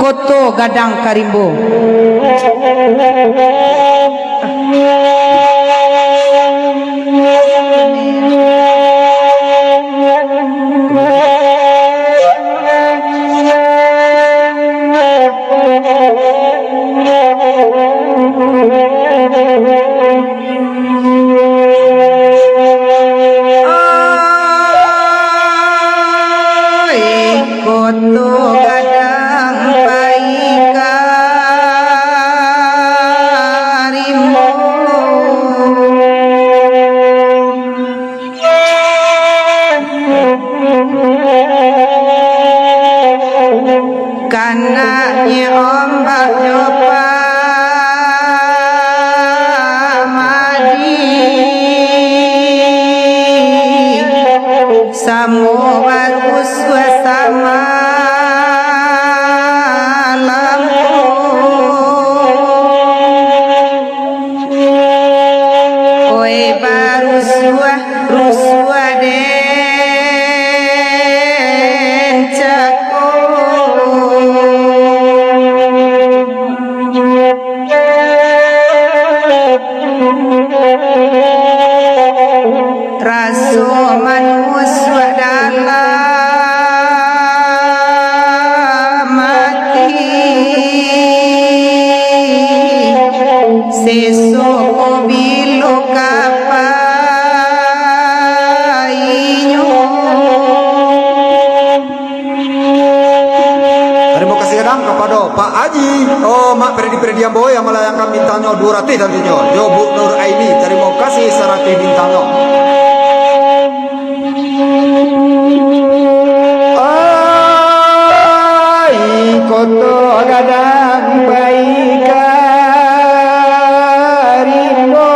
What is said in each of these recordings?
koto gadang karimbo. Koto gadang paika rimbo karena ombak nyopa madi samo baru suasana Rusua den cako raso manusia dalam mati sesoko bilo kapan kepada Pak Haji Mak Perdi Amboy yang melayangkan bintangnya 200 tentunya. Jo Bu Nur Aini, terima kasih 100 bintangnya. Ai koto gadang baika rimbo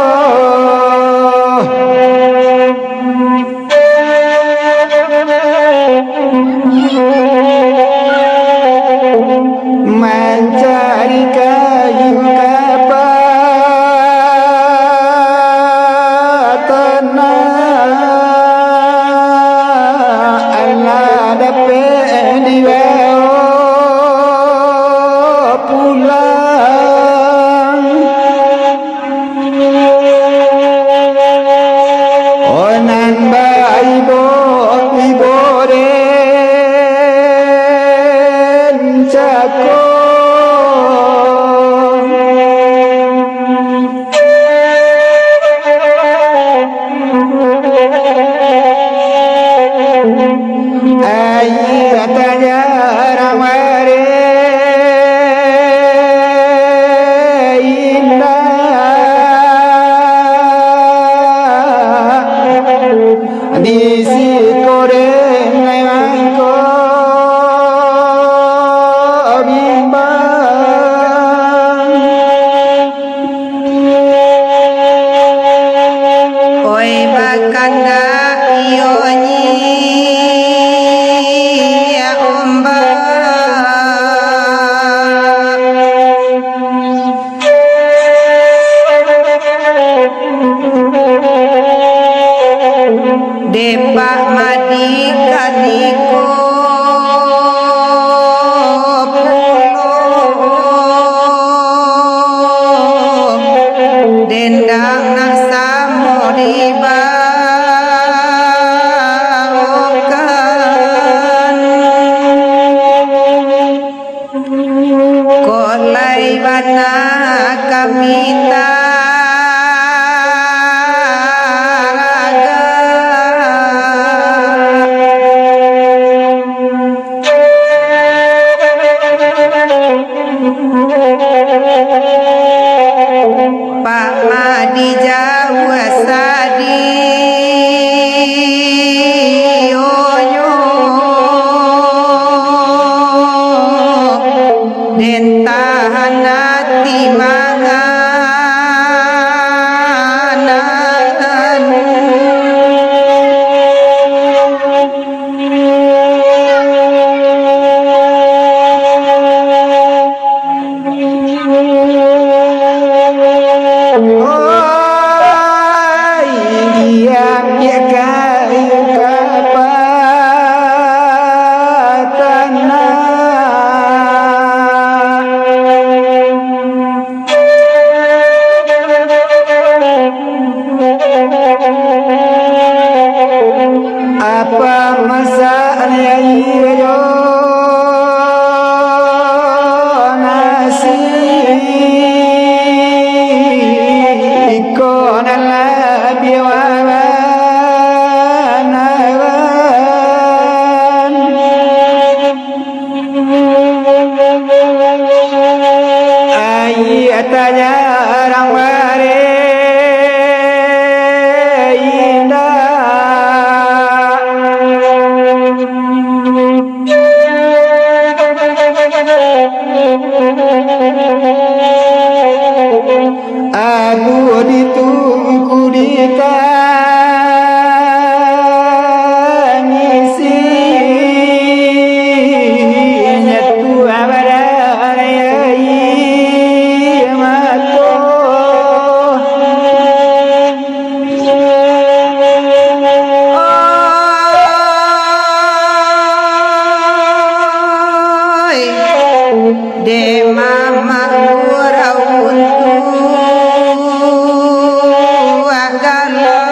mencari kayu kapatana ala dapat dibawa pulang onan baibo ibo den cako katanya ramare indah disi koreng mangko bimbang oi bakanda ionyi Depak madi kadiko pulo dendang naksa dibarokan kolai bana kamita Pak Madi Jawa Sadi Onyo Den tahan hati manganan kapatana jarang berindah. Aku ditunggu di tangisi nyatu abadai mato. Oi, de mama gurau untuk agala.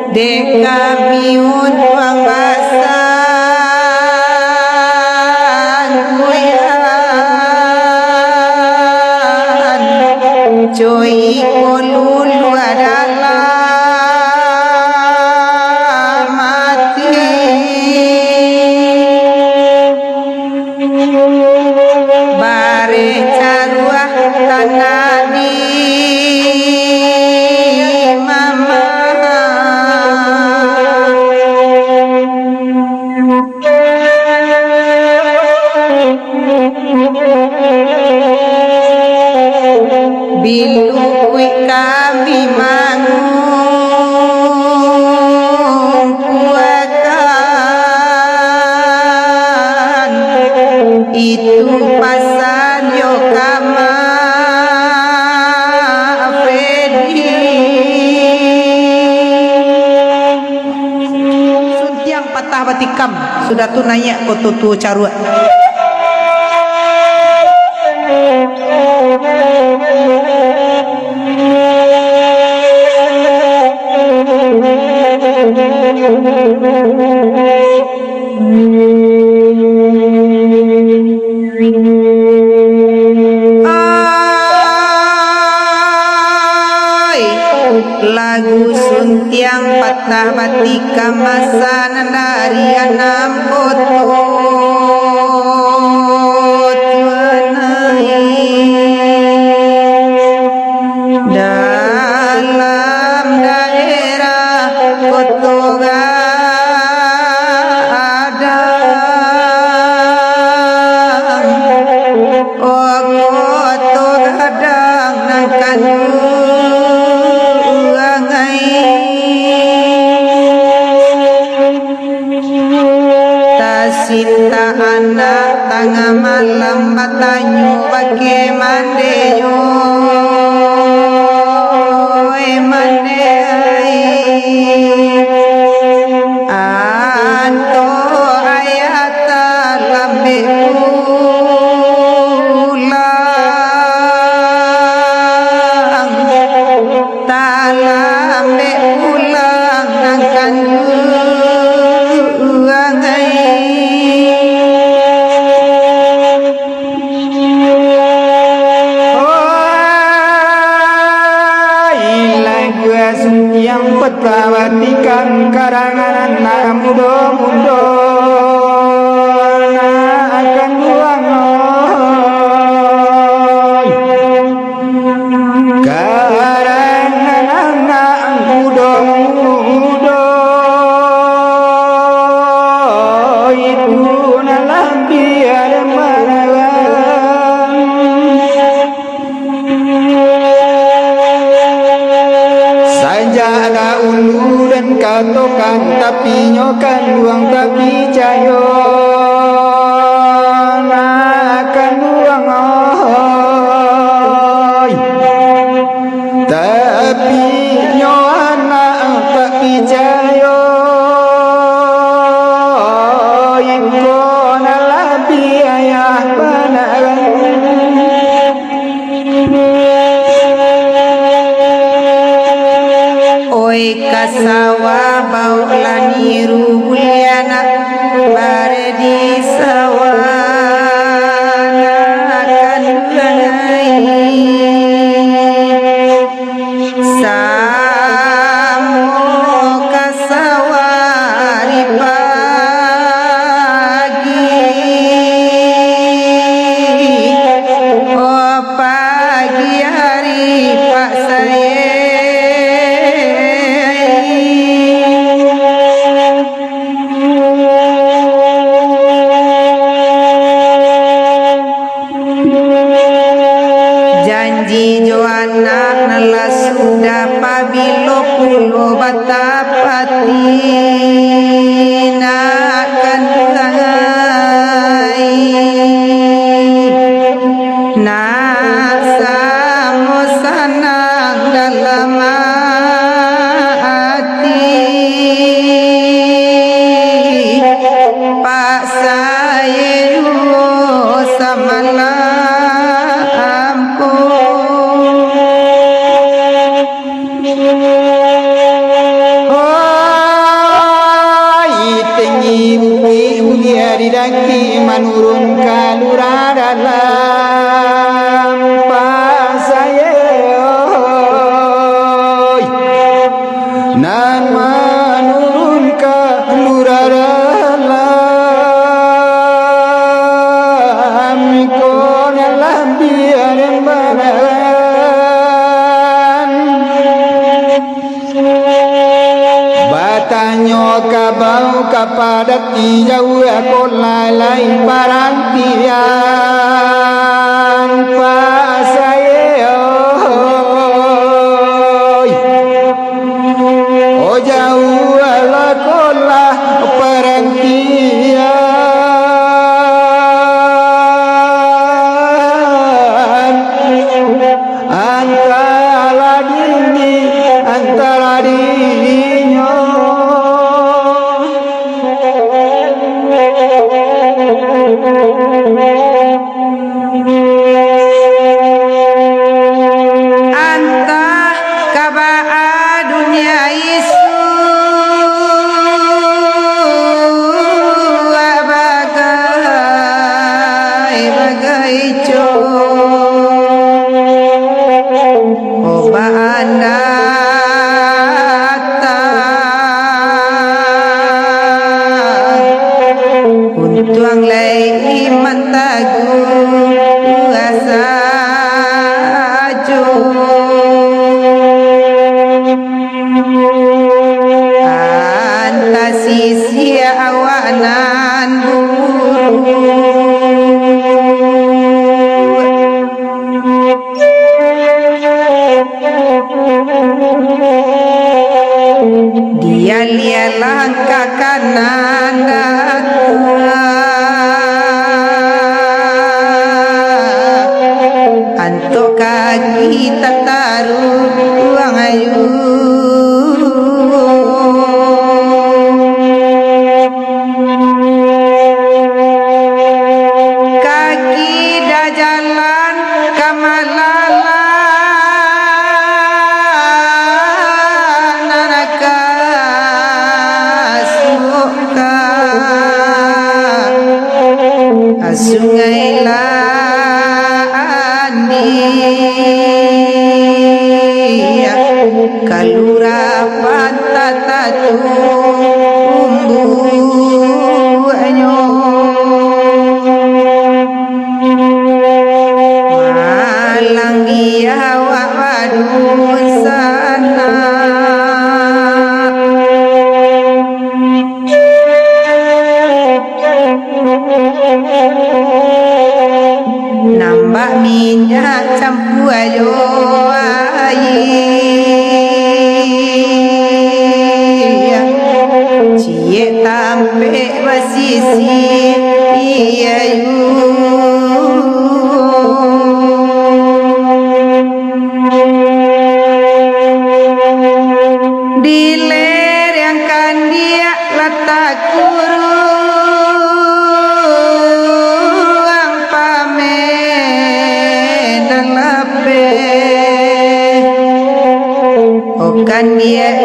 De kami untuk basan kuyan coy kolulu adalah mati bare caruah tanani mama. Bilu kami mangung kuakan itu pasan yo kama Freddy suntiang patah batikam sudah tunanya koto tu carua. Ay, lagu suntiang patah batika masa dari enam koto dalam daerah koto gadang nangkan uangai tasinta anak tengah malam batanyo bake mandeyo mandai anto ayata lambe talambe ulang nangkan uangai lagu yang petawati kang karangan anak muda-muda akan buang karangan anak muda-muda itu nalang biar sanjana ulu dan katokan tapi nyokan luang tapi cayo akan luang oi tapi nyo anak tapi cayo yang kona lebih ayah panaran. Oi kasawa bau laniru buliana bare di sawana akan langai samo kasa dapabilo pulo batapati nakan hai nasa mo sanang dalam hati pak sayu samalamku daki manurun kalura dalam pasayeoy nan manurun kalura dalam ikon alam biar badan batanyo kabau kapadati jauh aku lalai parantian pasayeoy oh jauh ala kolah parantian antara dini antara dinyo antah kabaa dunia isu bagai oba anda untuang lay mantagu asa jo antasisi awanan dia lihat langkah kanan antuk kaki tak taruh uang ayu kaki dah jalan kemalalan neraka suka sungai kalura patatatu umbu anyo malang iya wa badun sana nambah minyak campur ayo cie tampe basisi iya diler yang kan dia letak kurung pamen dan lepe bukan dia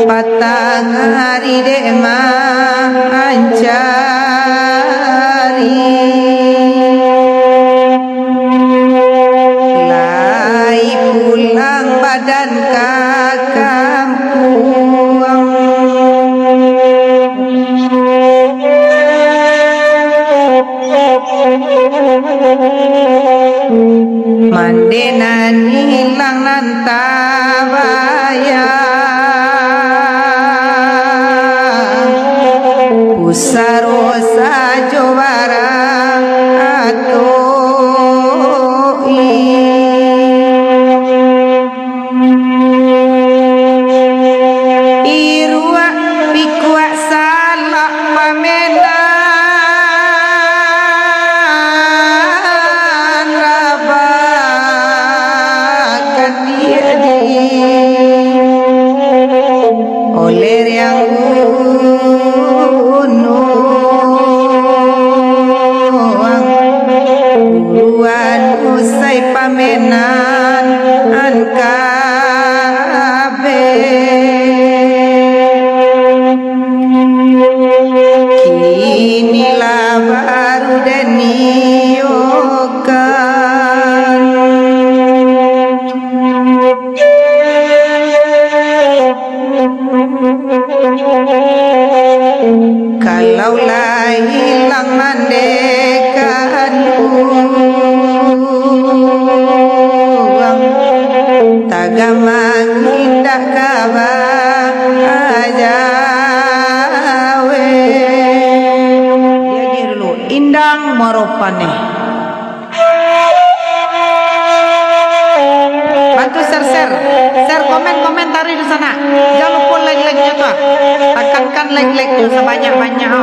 patang hari dek mancari lai pulang badan kakampuang Gagamang indah kabajawe. Dia dulu indang maropane. Bantu share komentari di sana. Jangan lupa like-nya tuh. Tekankan like tuh sebanyak-banyak.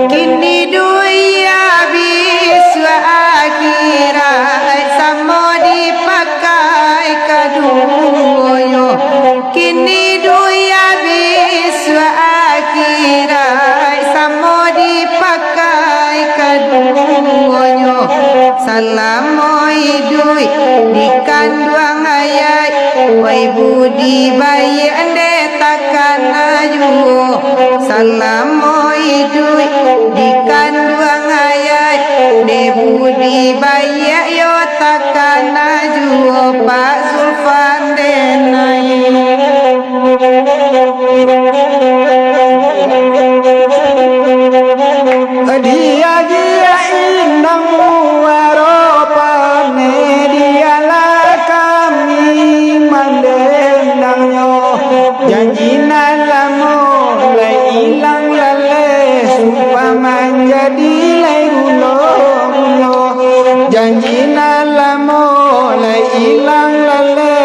Kini dunia biswa akhirat sama dipakai kaduyo. Kini dunia biswa akhirat sama dipakai kaduyo. Salamo idui di kandung ayat, wai budi bayi ande takkan aju. Salamo idui di kandung ayat, de budi bayi yo takkan aju. Pak Zulfan denai. Dia indang waropane, dialah kami mandendangnya. Janjina lamo lai ilang lale, supaya menjadi lai gulo. Janjina lamo lai ilang lale,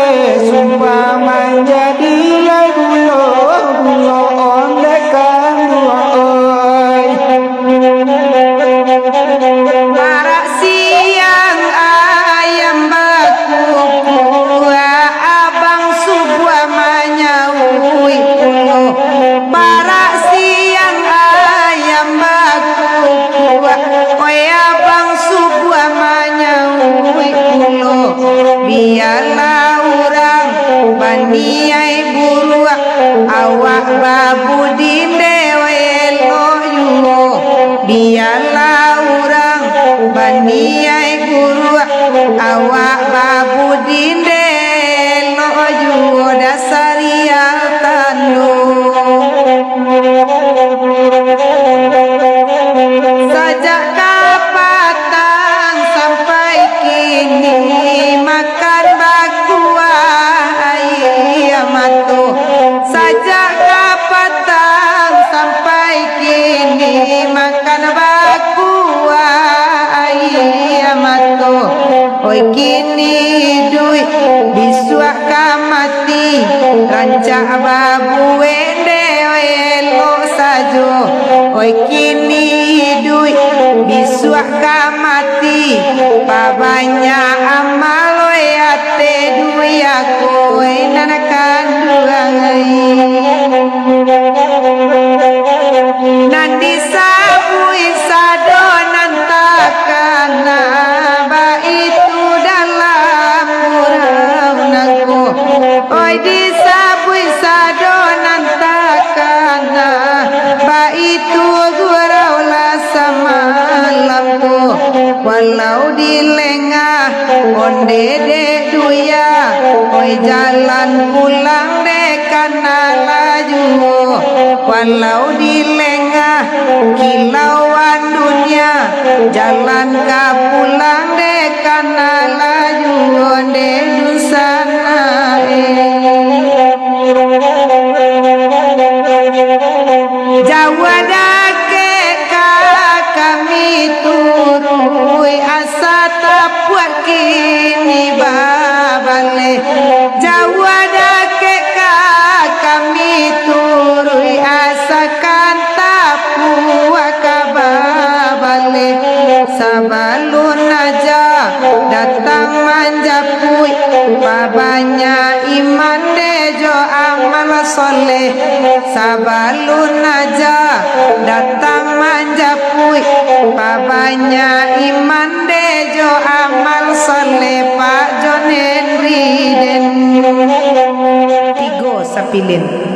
supaya menjadi lai gulo. Ondekan dua oi. Para siang ayam baku abang subwa manyaui pulo. Para siang ayam baku oi abang subwa manyaui pulo. Biarlah orang baniai buruak awak babu dindewe loyo. Biarlah orang baniai buruak awak babu dinde loyo dasarial tanu. Sejak kapatan sampai kini makan bakuah ayamatu. Sejak kapatan sampai kini makan bakuah ayamatu. Oi kini duit bisuak kamati, rancak babu ende elo sajo. Oi kini duit bisuak kamati, pabanya amal oi ate duya koe nanakan duangai. Nandi sabui sadonan takana ba itu dalam muraunaku. Oi disabui sadonan takana ba itu guraulah semalamku. Walau di lengah onde de duya, oi jalan pulang de kana laju. Walau di lengah kilauan dunia, jalan ka pulang de kana laju onde dusana. Jawa dake ka kami turui asa tapuat kini babale. Jawa dake ka kami turui asa kan tapuat kababale. Sabalun aja datang manjapui, babanya iman dejo amal soleh sabalun aja datang manjapui babanya iman dejo amal soleh Pak John Henry den tigo sapilin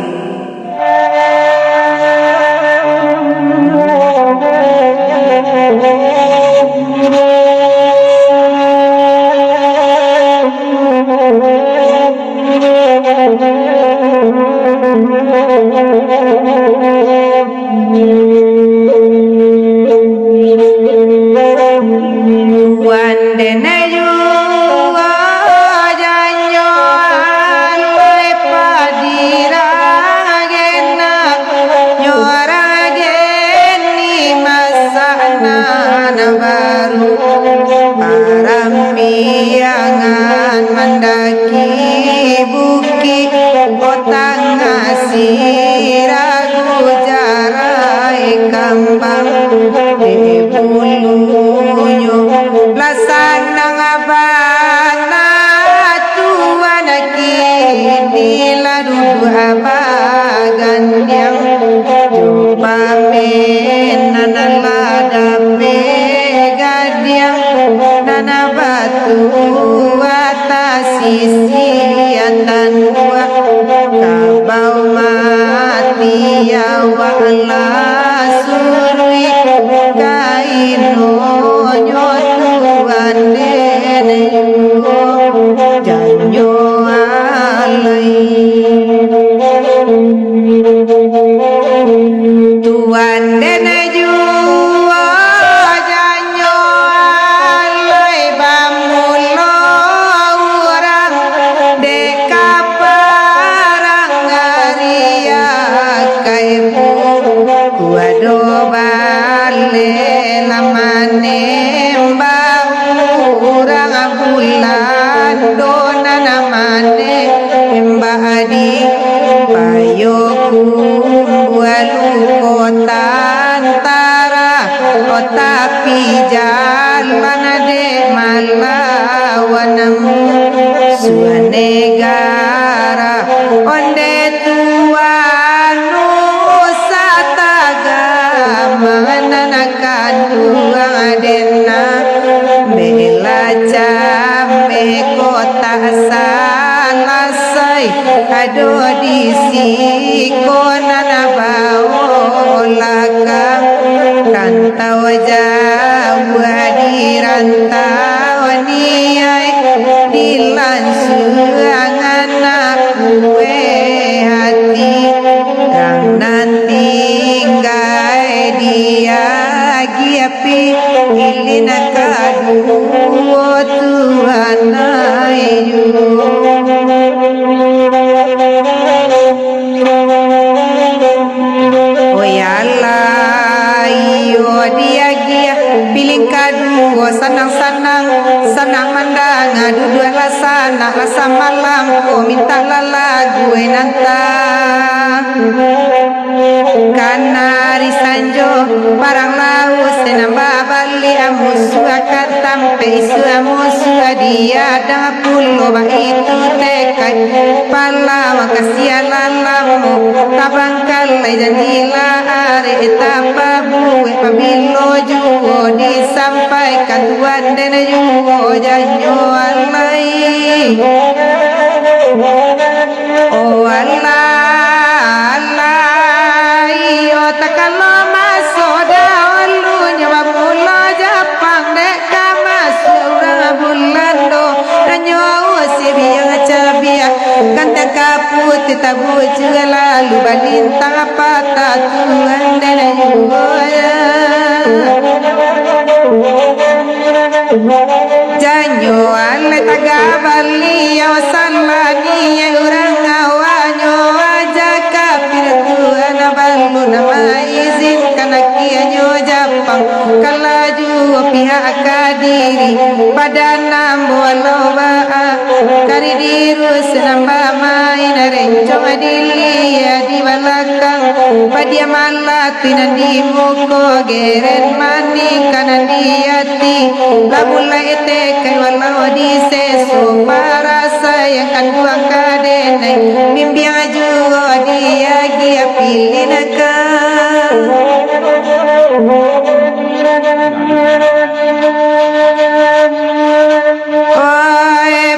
yang kedua kadene bimbing juga dia gia pilih naka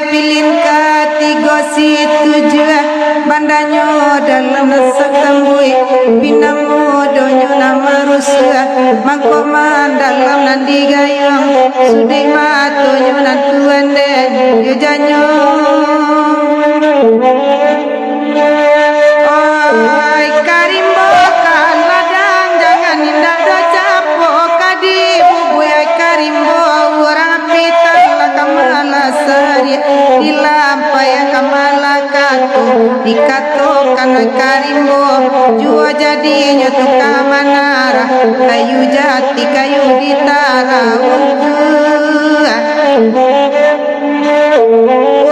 pilih ketiga si tujuh bandanyo dalam nasak tambui binamu donyo nama rusuh mangkoman dalam nandi gayung suding matonyo nantuan den yujanyo oi karimbo kan ladang jangan indah do capo kadi bubuy karimbo orang pitan la kamala sari dilampai kamala kato dikatokan karimbo jua jadinya tu kamanara kayu jati kayu ditara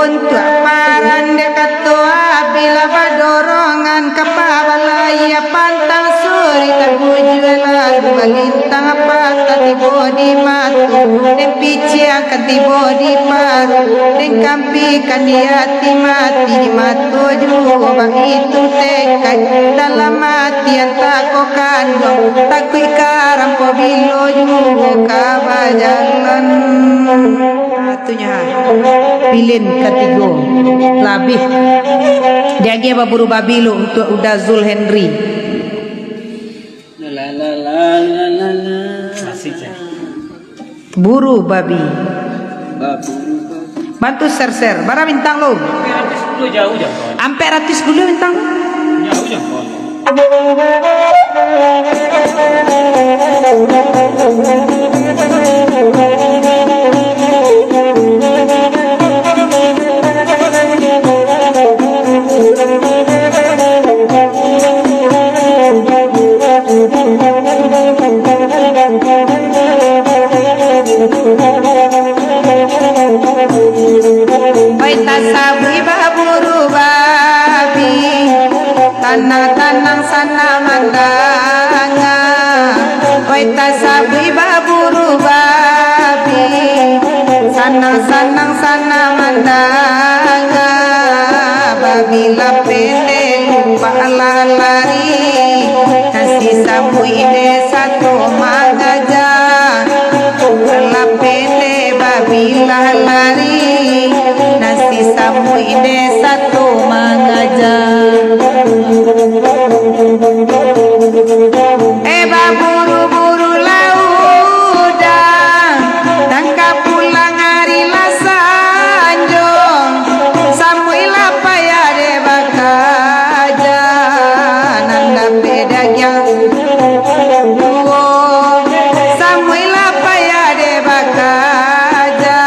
untuk paran dekat toa bila badorongan kepabalaya pantang suri terbujual lalu balintang apa tibo di matu dan pici akan tibo di paru dan kampikan di hati mati di matu juga bang itu tekad dalam hati yang tak kau kandung tak kui karam pobilo juga kabajalan satunya pilin ketiga labih dia baburu babilo untuk udah Zul Henry buru babi bantu ser bara bintang lo ampe ratus dulu bintang oi tasabui baburu babi tanang sana mandanga oi tasabui baburu babi sanang sana mandanga babi lapene lupa lari nasi sabui de satu magaja lapene babi lari nasi sabui de satu magaja baburu-buru laudang tangkap pulang hari lasanjong samuila paya de bakaja nanda pedag yang samuila paya de bakaja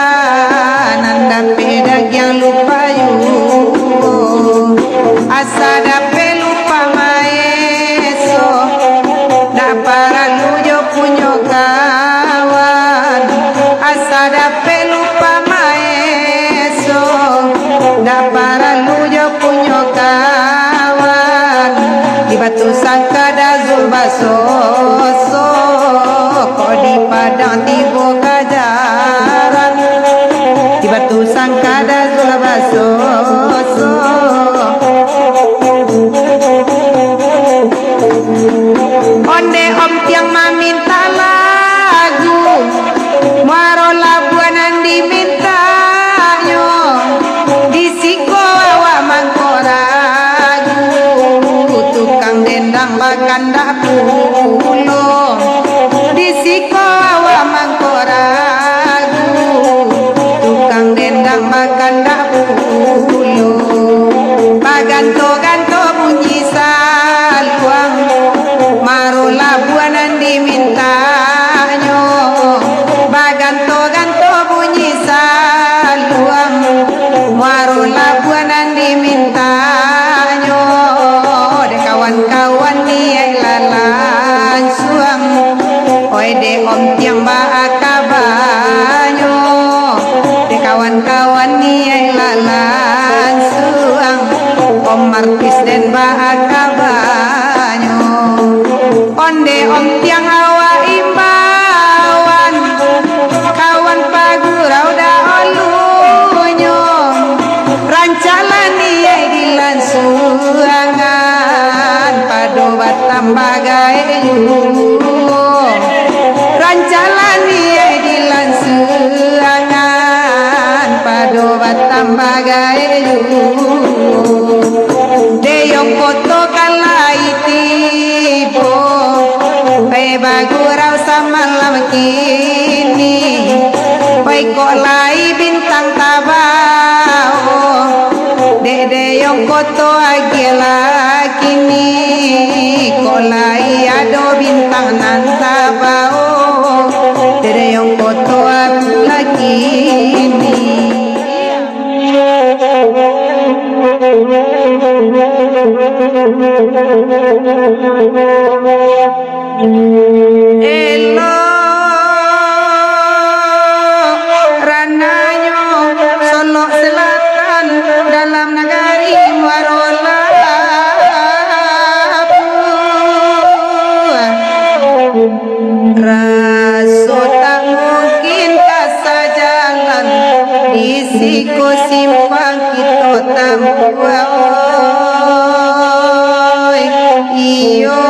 nanda pedag yang lupa yu asada pelupa maeso para lujo punyo kawan asada pelupa maeso da para lujo punyo kawan di batu sangkada zulbasoso kok di padang tibo kajaran di batu sangkada zulbasoso onde om tiang meminta lagu maro labuan dimintanyo disiko awa mangkoragu tukang dendang baganda pulo disiko awa mangkoragu tukang dendang baganda pulo baganto-ganto bunyi saluang maro labuanan dimintanyo baganto-ganto bunyi saluang maro labuanan dimintanyo de kawan-kawan ni lalan suang oi de om tiang ba akabanyo de kawan-kawan ni lalan suang om martis den ba akabanyo onde om tiang awa imbawan kawan pagurau da olunyo ranca tambah gayu ranjalani dilan seangan padobat tambah gayu deyong koto kalai tibo bagurau samalam kini pai kolai bintang tabao dede yang koto agila kini kolai ado bintang nan tabao dede yang koto agila kini Elo rananyo Solo Selatan dalam negari Warola Raso tak mungkin kasa jalan Isiko simpang kita tampuai iyo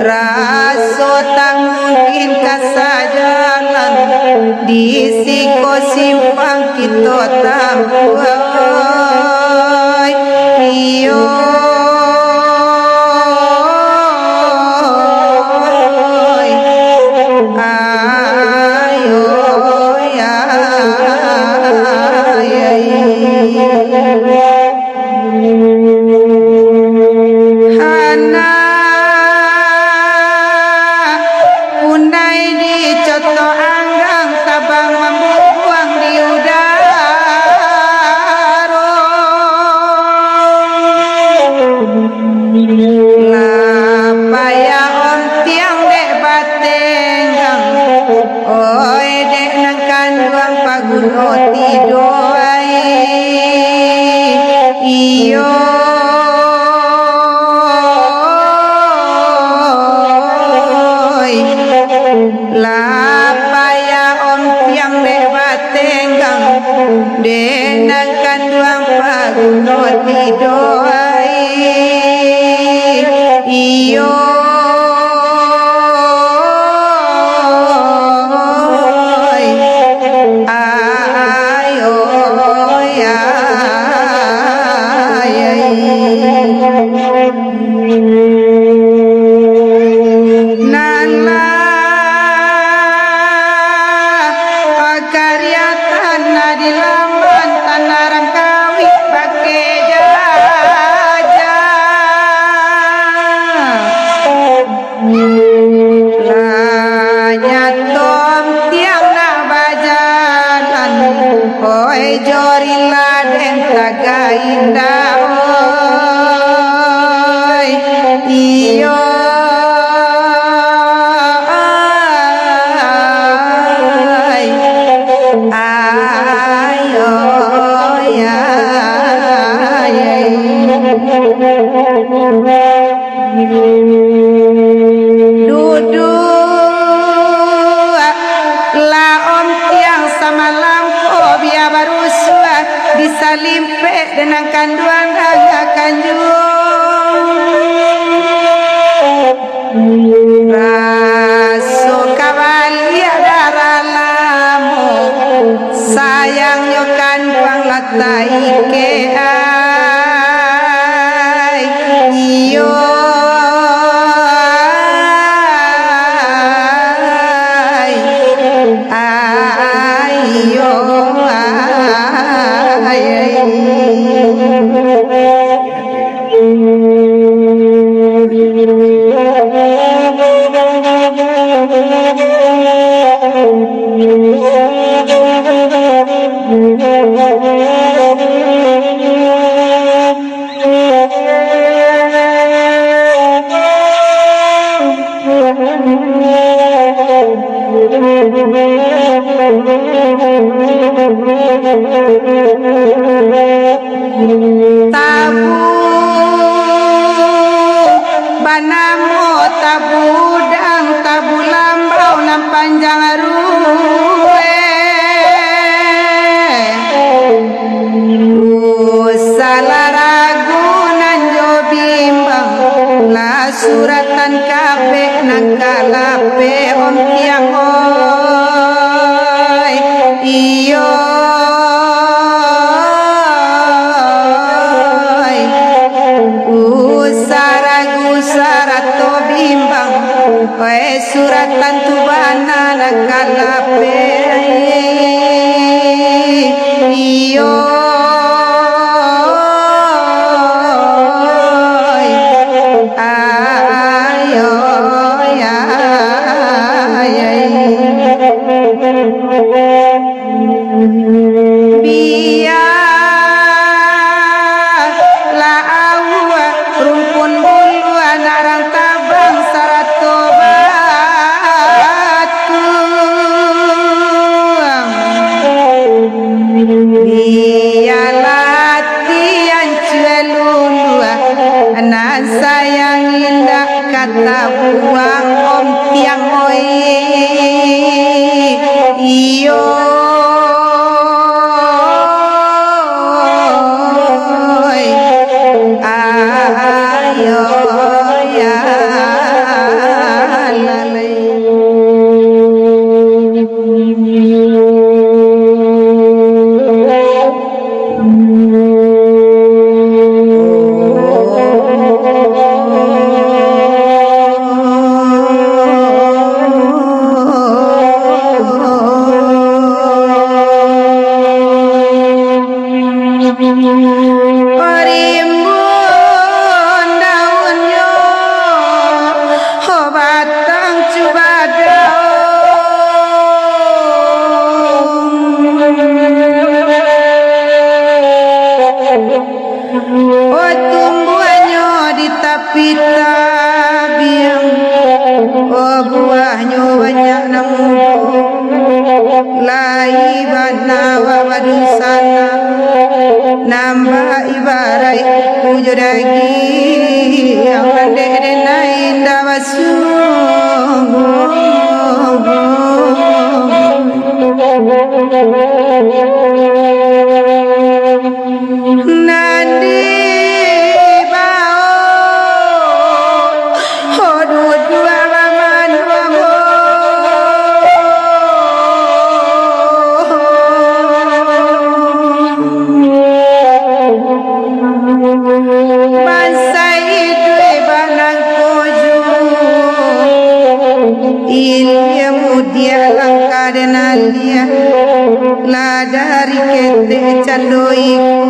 raso tak mungkin kasa jalan di siko simpang kita tampuai iyo ayo ya Hana Undai di coto anggang Sabang membuang di udara Lapaya on tiang dek batenggang Oi dek nang kanduang paguno tidoai iyo lapaya on tiang dek batenggang denang kanduang paguno tidoai iyo ayo ya nana pakaryatan di lamban tanah rangkawi pakai jaja lanya tom tiang nak bajalan oi jorila den taga indah oi iyo ayo ya duduk laon tiang samalam ko biar baru sua bisa limpe dengan kanduan agak kanjung raso kavalia daralamo sayang nyokan buang latai ke ai iyo ayo ay suratan kape nang kalape om tiang oi iyo gusara to bimbang oi suratan tu bana nang kalape iyo sayang indah kata buang om tiang oi iyo ayo ya lalai buahnya banyak namun lai bana wadun sana nambah ibarai pujo dagi yang landek denai dawasu nandi la dari kete candoiku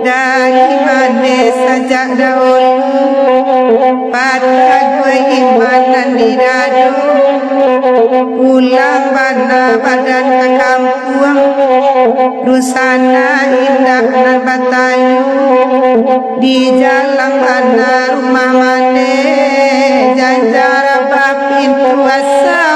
dari bade sajak daun pada gue imanan di dado pulang bana badan ke kampung rusana indah nan batayu di jalan bana rumah mane janjara bapin puasa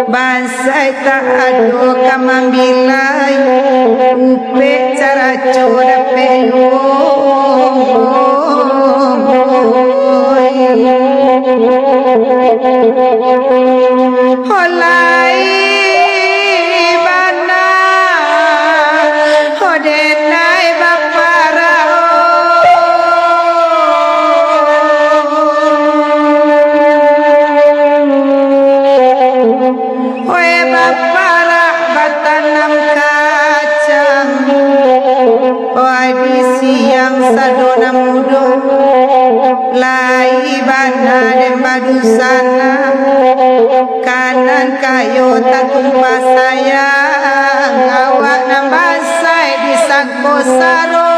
bansai tak ado kamang bilai upe cara coda peyo holai bana hodenai bapara batanam kacang di siang sadona mudo lai bana dan badusana kanan kayo tatumpa sayang awak nambah say di sangko saro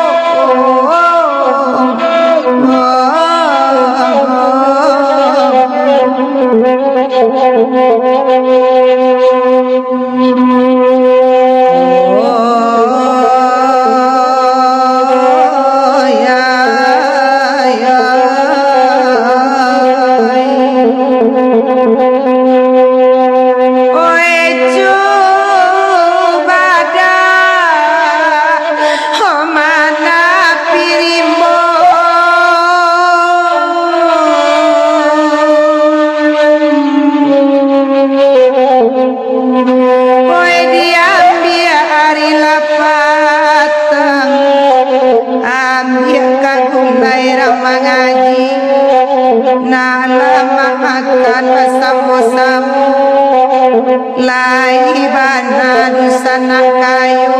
bana dusana kayu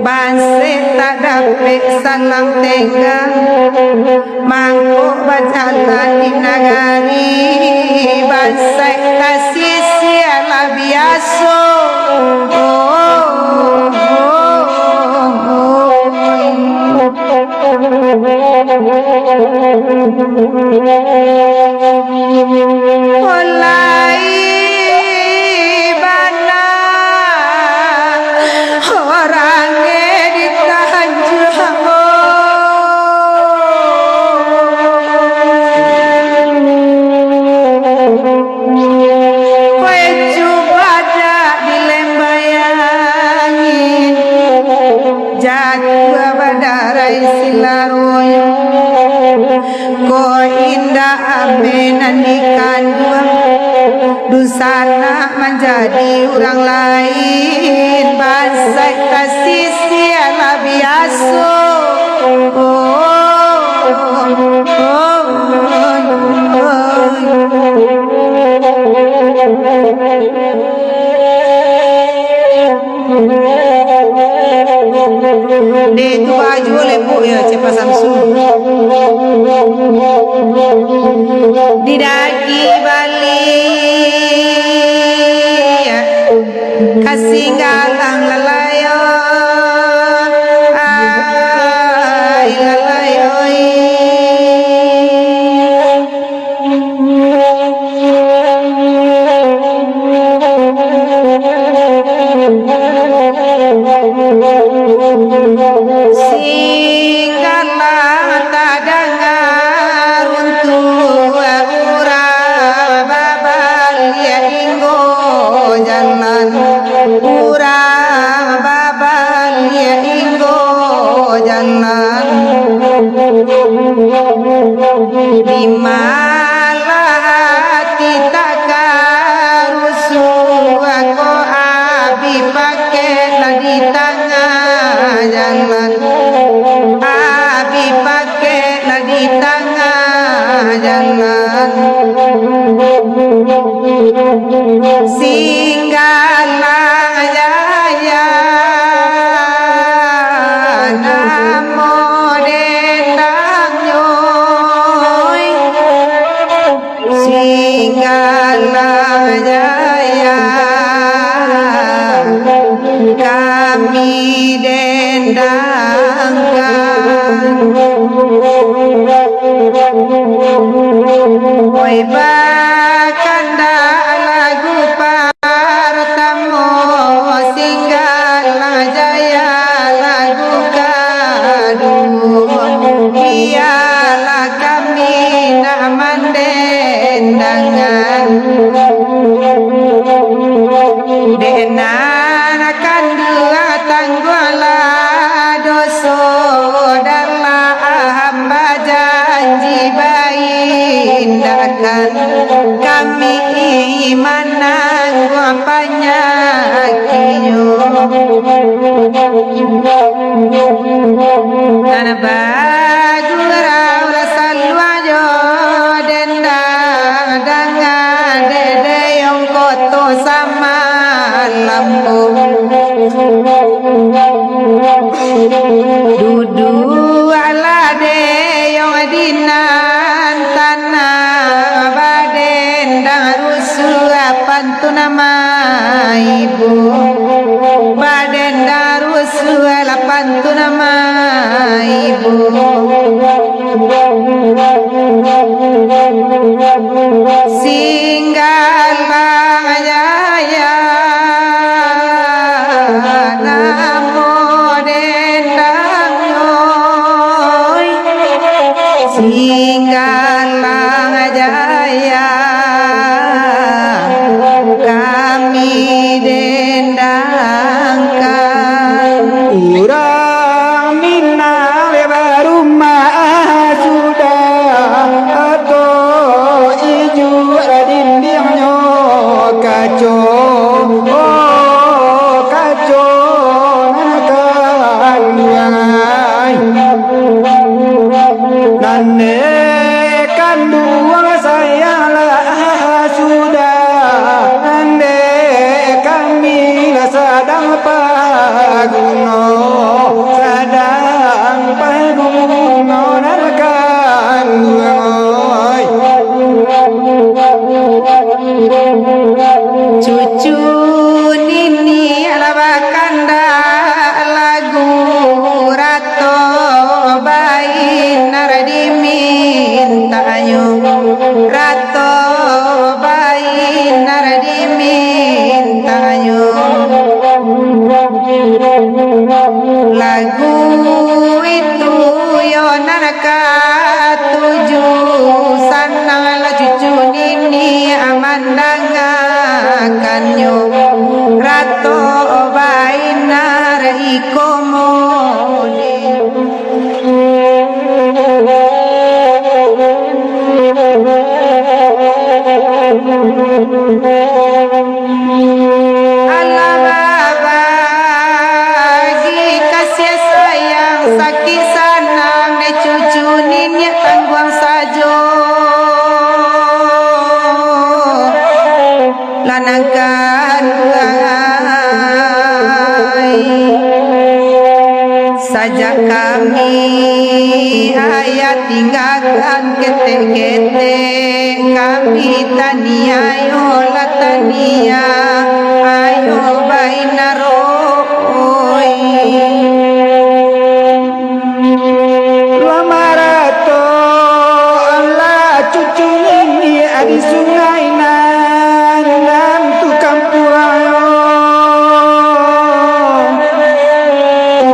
banse tak dapet salam tenggang mangkuk berjalan di nagari banse kasih siala biasa Olai bana orangnya ditahan jauh kue coba dah dilembayangin jatuh badarai silaroyo ko indah abenan dikandung dusana menjadi orang lain bangsa kasih siala biasa Dia tu baju lepuk ya cepat Samsung di daki balik kasih galang lalayo ay lalayo singgalah tak dengar untuk urang babal ya inggo jalan urang babal ya inggo jalan di malah hati tak karusuh aku abi pakailah di tengah jalan abi pakailah di tengah jalan singgalah jaya namo dendang nyoy singgalah jaya kami dendangkan oi bakanda lagu partamo singgalah jaya lagu kadung biarlah kami nak mendendangan denan akan dua tanggula dosa darlah hamba janji baik tindakan kami imanan apanya kinyo dan bagura rasalwajo denda dengan dede yang koto sama lampu dudu ala de yang dinan tanah baden darusu pantu nama ibu baden darusu pantu nama ibu singgal bangaya namo dendang yoy singgal bangaya kami dendangkan Urang minna baru mah sudah atau iju dindingnya kacau kacau nakan nane kandung saya lah sudah ande kami paguno sadang paguno narakan oi cucu nini alabakanda lagu rato bayi naradimintanyo rato bayi naradimintanyo lagu itu yo naraka tuju sanang la cucu nini amandangakanyo rato bainar ikomone Allah bagi kasih sayang sakit sanang de cucu ninya tangguang sajo lanangkan saja kami ayat tinggalkan kete-kete kami tania yo la tania ayo bainaroi lamarato Allah cucu ini di sungai nan tukang puayo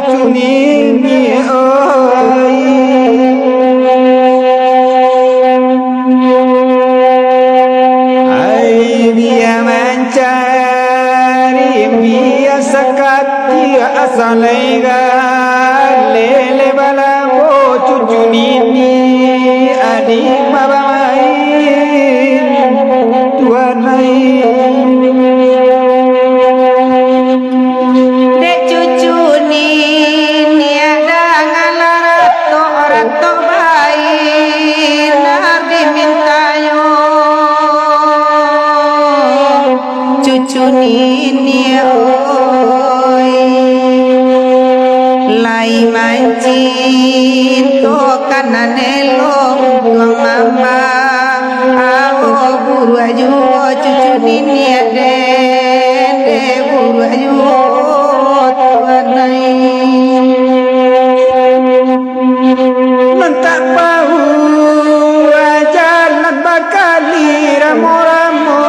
cucu ini oi ai dia mencari dia sekati asalega lele balambo cucu nini adik mabain tuan dek cucu nini ada ngalato rato bayi nar dimintayo cucu nini oi lai mancin to kananelo tuang mamba aho buru aju cucu nini ade de buru aju tuanai mentak bau jalan bakali ramo-ramo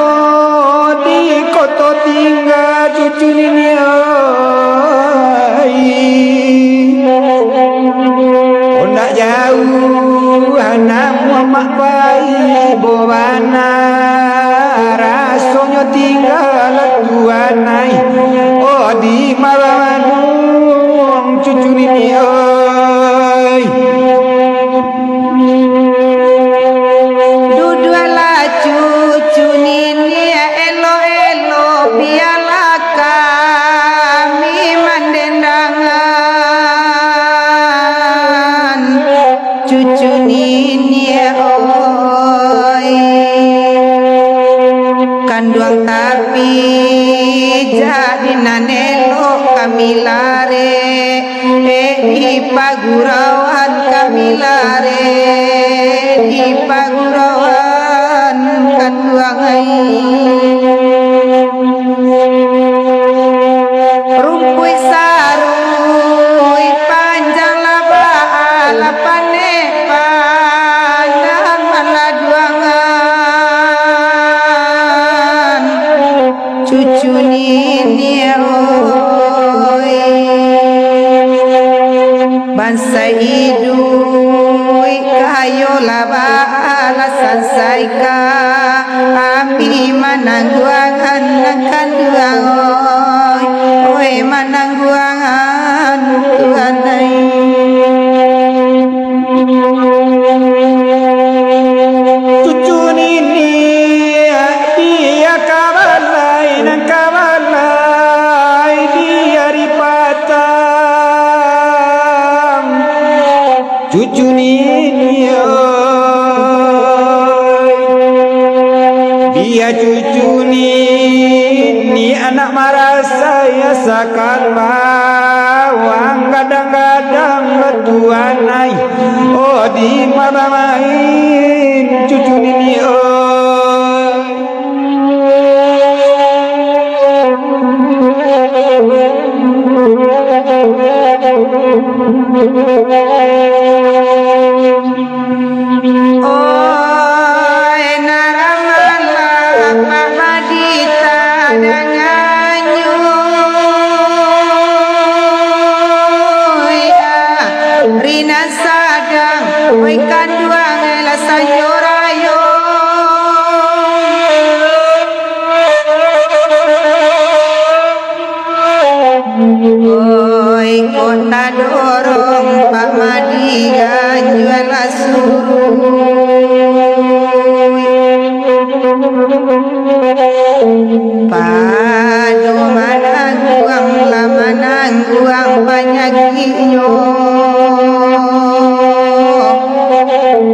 di kota tinggal cucu nini oi oh nak jauh anak mak bayi bobana rasanya tinggal tuanai oh di maranung cucu nini oi duduala cucu nini elo-elo biarlah kami mandendangan cucu nini oi kanduang tapi jadi nanelo kami lare di pagurawan kami lare di pagurawan kanduang rumpui sarui panjang laba alapane panjang maladuangan cucu nini oi bangsa idui kayo laba alasan saika api manangguangan kanduang oi manangguangan tuanai cucu nini dia kabalai dan kabalai dia ripatang cucu nini oi dia cucu nini anak marah saya sakan bawang kadang-kadang betuan nai oh di mana main cucu nini Oi naramala Pak Madita dengan nyuy Rina sadang oi kanduang ela sanjorayo Oi kota dorong Pak Madiga jual Padu manangguang lama nangguang banyakinyo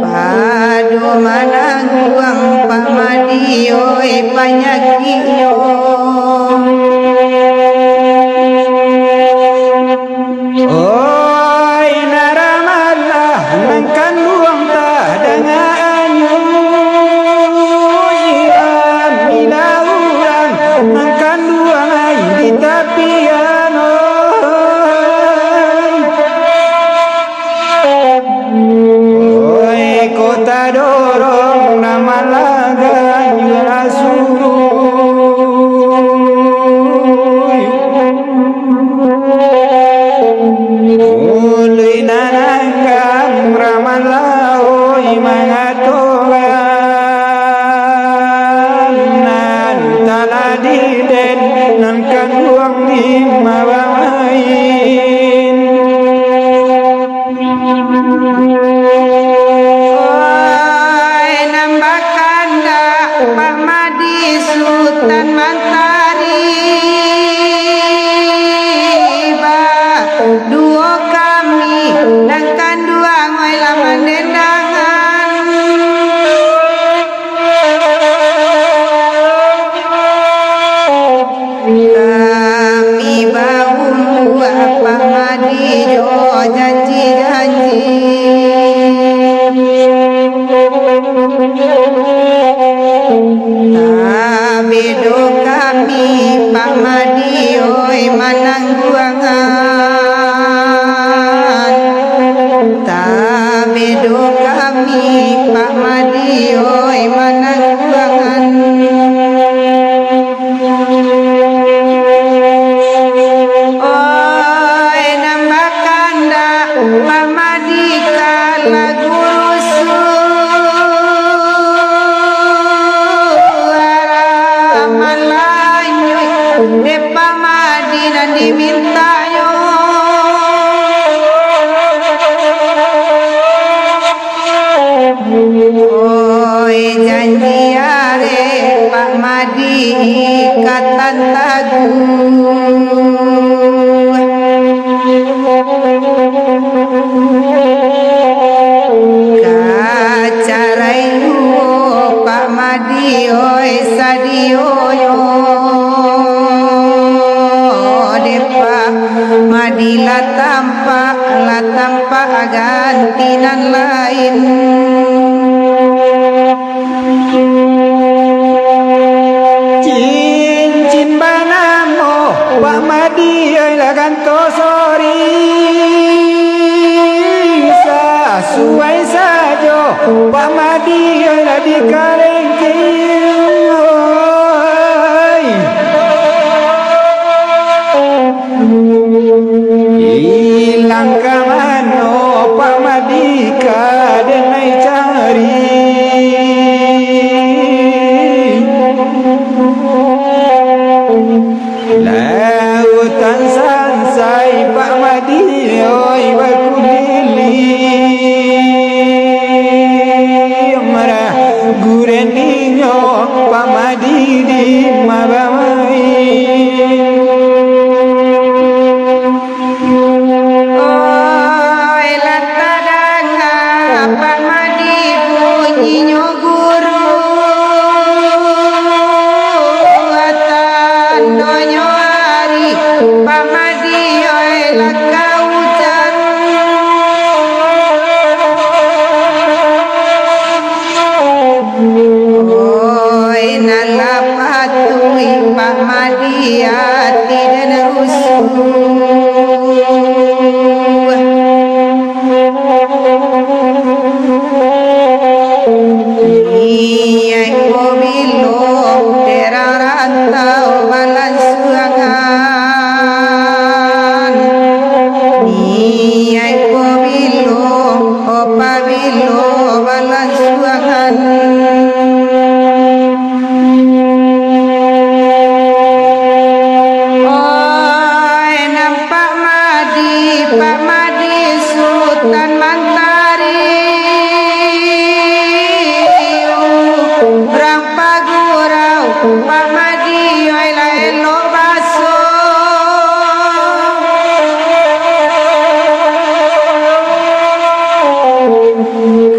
Padu manangguang Pak Madio banyakinyo oi naramala nangkan luang ta dengan ian ilauran nangkan luang ai di tapian oi kota dorong nama laga juara Ului nananggang ramalao mangatogan nan taladiden nan kanuang di mabain Oi nambakanda Pak Madi Sultan Mantari Duo kami dan kanduang oi laman dendangan Kami bau apa Madi jo janji-janji Tabedo kami Pak Madi oi manangguangan Tabedo kami Pak Madi oi manangguangan Oi nambakanda Pak Madi kala guru suara malanyoy de Pak Madi dan diminta yo Oi janji are Pak Madi ikatan Kacarai Pak Madi oi sadio yo Depa Madi la tampa gantinan lain cincin banamo Pak Madi oi lagan tosori sesuai saja Pak Madi oi la di hilang kamano Pak Madika denai cari lautan sansai Pak Madi oi bakudili marah gureninyo hati dan rusuh. Niai mobilo terang rantau balan suangan. Niai mobilo opa bilo balan suangan. Oi nampak Pak Madi Sultan Mantari. Orang pagurau Pak Madi oi la elok baso.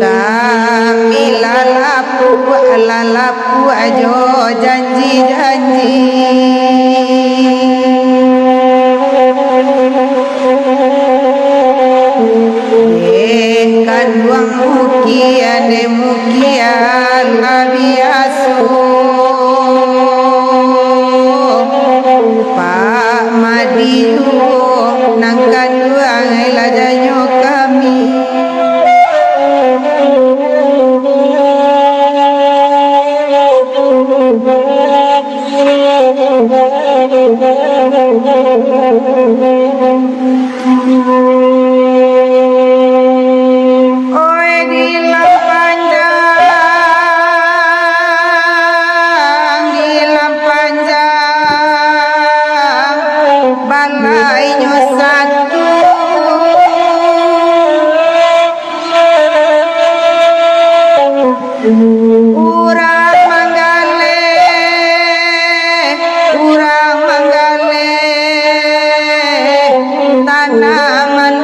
Kami lalapu ajo janji-janji. Kan buang mukia de mukia labiaso. Pak Madi tu nangkan buang ilajanyo kami. Oi di Lampajang balainya satu. Urang manggale tanaman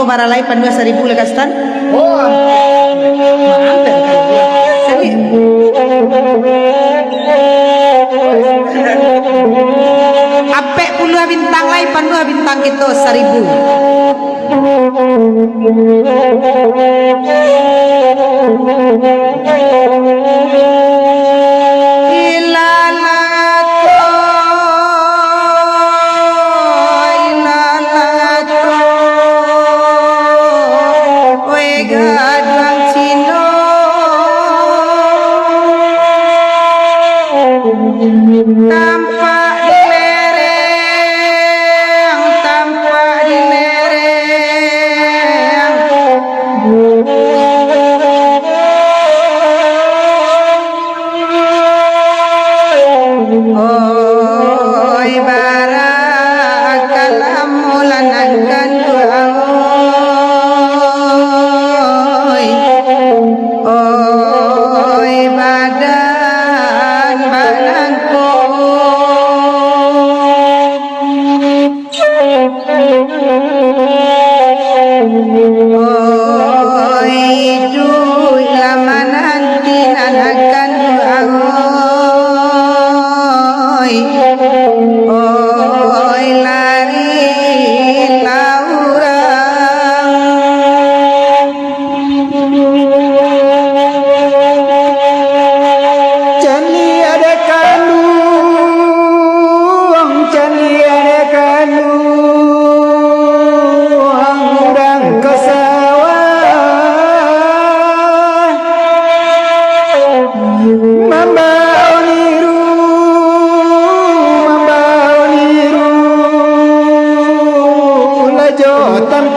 to baralai pan 2.000 lekas tan. Oh, Mampir kan. Jadi apek puluh bintang lai pan 2 bintang kita 1.000. Tampak di lereng, tampak di lereng. Oi barakalah mulanakan oi. Oi badan badanku. Oi duit lama nanti nanakan oi. Oi lari laurang. Candi ada kandung, candi ada kandung, urang ke sawah, mambau niru, lajo tanpa